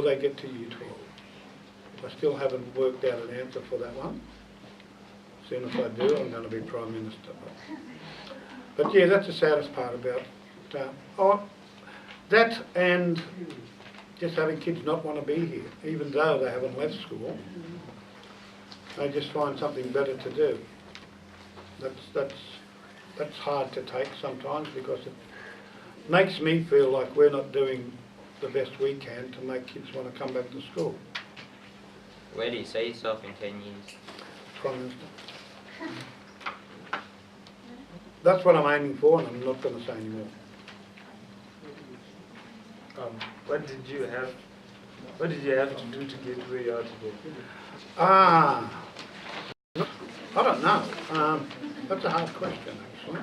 they get to year 12. I still haven't worked out an answer for that one. As soon as I do, I'm going to be Prime Minister. But yeah, that's the saddest part about that, and just having kids not want to be here, even though they haven't left school. They just find something better to do. That's hard to take sometimes, because it makes me feel like we're not doing the best we can to make kids want to come back to school. Where do you see yourself in 10 years? Prime Minister. That's what I'm aiming for, and I'm not going to say any more. What did you have to do to get where you are today? I don't know. That's a hard question, actually.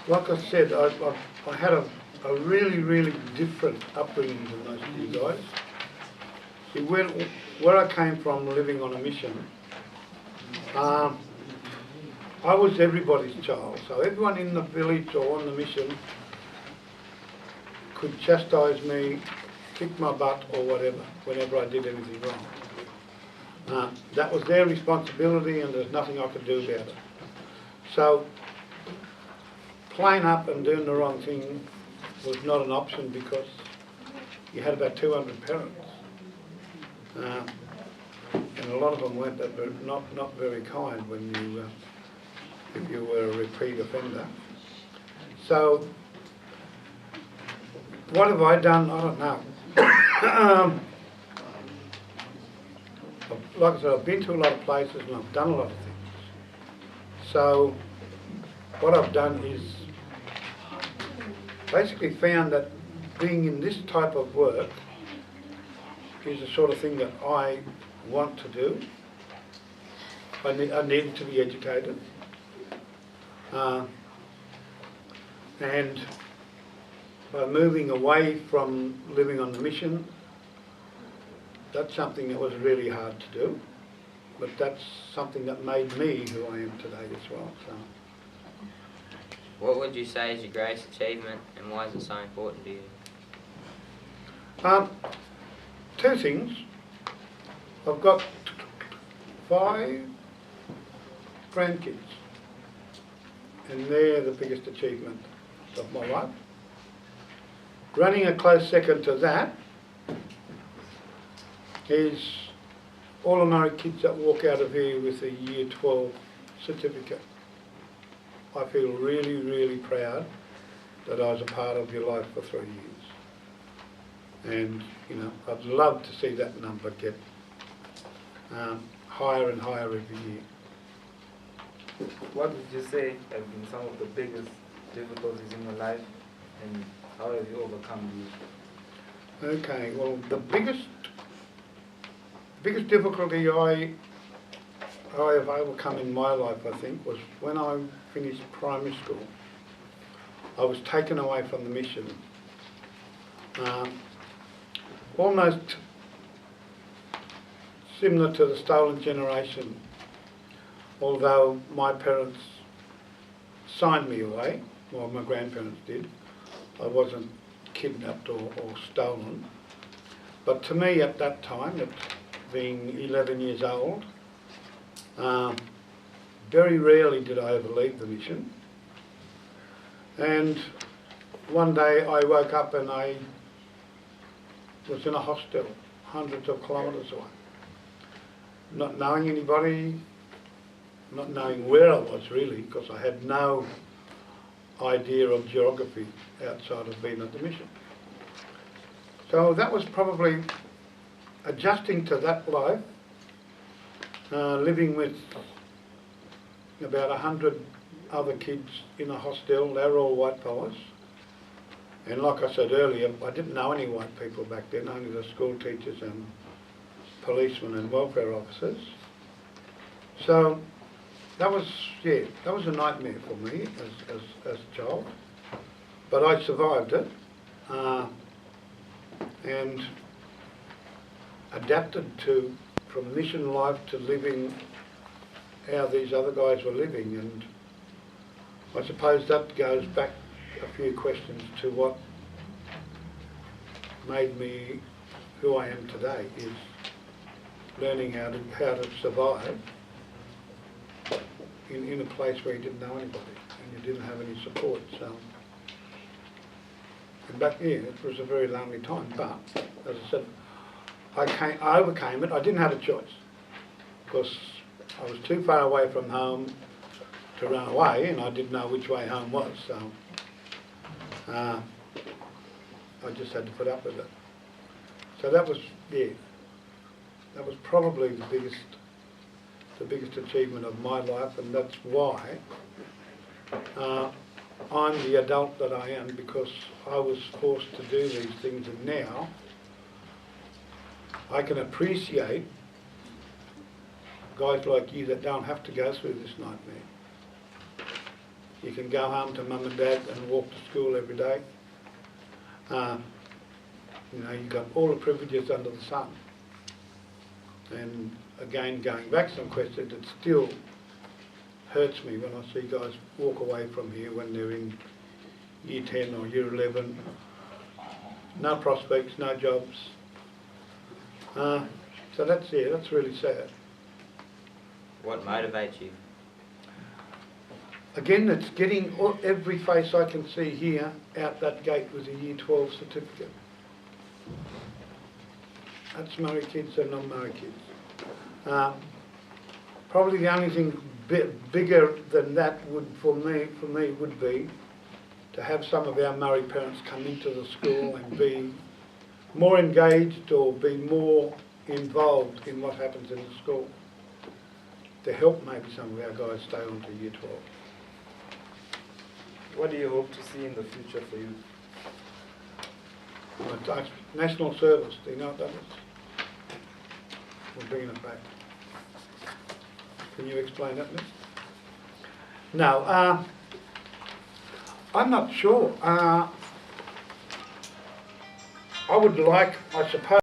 Like I said, I had a really, really different upbringing than most of you guys. See, where I came from, living on a mission, I was everybody's child. So everyone in the village or on the mission could chastise me, kick my butt or whatever, whenever I did anything wrong. That was their responsibility, and there's nothing I could do about it. So playing up and doing the wrong thing was not an option, because you had about 200 parents. And a lot of them weren't not very kind when you, if you were a repeat offender. So what have I done? I don't know. Like I said, I've been to a lot of places and I've done a lot of things. So what I've done is basically found that being in this type of work is the sort of thing that I want to do. I need to be educated. And by moving away from living on the mission, that's something that was really hard to do, but that's something that made me who I am today as well. So, what would you say is your greatest achievement, and why is it so important to you? Two things. I've got 5 grandkids, and they're the biggest achievement of my life. Running a close second to that is all of my kids that walk out of here with a year 12 certificate. I feel really, really proud that I was a part of your life for 3 years. And, you know, I'd love to see that number get higher and higher every year. What would you say have been some of the biggest difficulties in your life, and how have you overcome these? Okay, well, the biggest difficulty I have overcome in my life, I think, was when I finished primary school. I was taken away from the mission. Almost similar to the stolen generation, although my parents signed me away, well, my grandparents did. I wasn't kidnapped or stolen. But to me at that time, at being 11 years old, very rarely did I ever leave the mission. And one day I woke up and I was in a hostel, hundreds of kilometres away. Not knowing anybody, not knowing where I was really, because I had no idea of geography outside of being at the mission. So that was probably adjusting to that life, living with about 100 other kids in a hostel. They were all white fellas. And like I said earlier, I didn't know any white people back then, only the school teachers and policemen and welfare officers. So that was a nightmare for me as a child. But I survived it and adapted from mission life to living how these other guys were living. And I suppose that goes back a few questions to what made me who I am today is learning how to survive in a place where you didn't know anybody and you didn't have any support. So, and back then it was a very lonely time. But as I said, I overcame it. I didn't have a choice because I was too far away from home to run away, and I didn't know which way home was. So I just had to put up with it. So that was, yeah, that was probably the biggest achievement of my life, and that's why I'm the adult that I am, because I was forced to do these things, and now I can appreciate guys like you that don't have to go through this nightmare. You can go home to mum and dad and walk to school every day. You know, you've got all the privileges under the sun. And again, going back some questions, it still hurts me when I see guys walk away from here when they're in year 10 or year 11. No prospects, no jobs. So that's really sad. What motivates you? Again, it's getting every face I can see here out that gate with a year 12 certificate. That's Murray kids and non-Murray kids. Probably the only thing bigger than that would, for me, would be to have some of our Murray parents come into the school and be more engaged or be more involved in what happens in the school, to help maybe some of our guys stay on to year 12. What do you hope to see in the future for you? National service, do you know what that is? We're bringing it back. Can you explain that, Miss? No, I'm not sure. I would like, I suppose,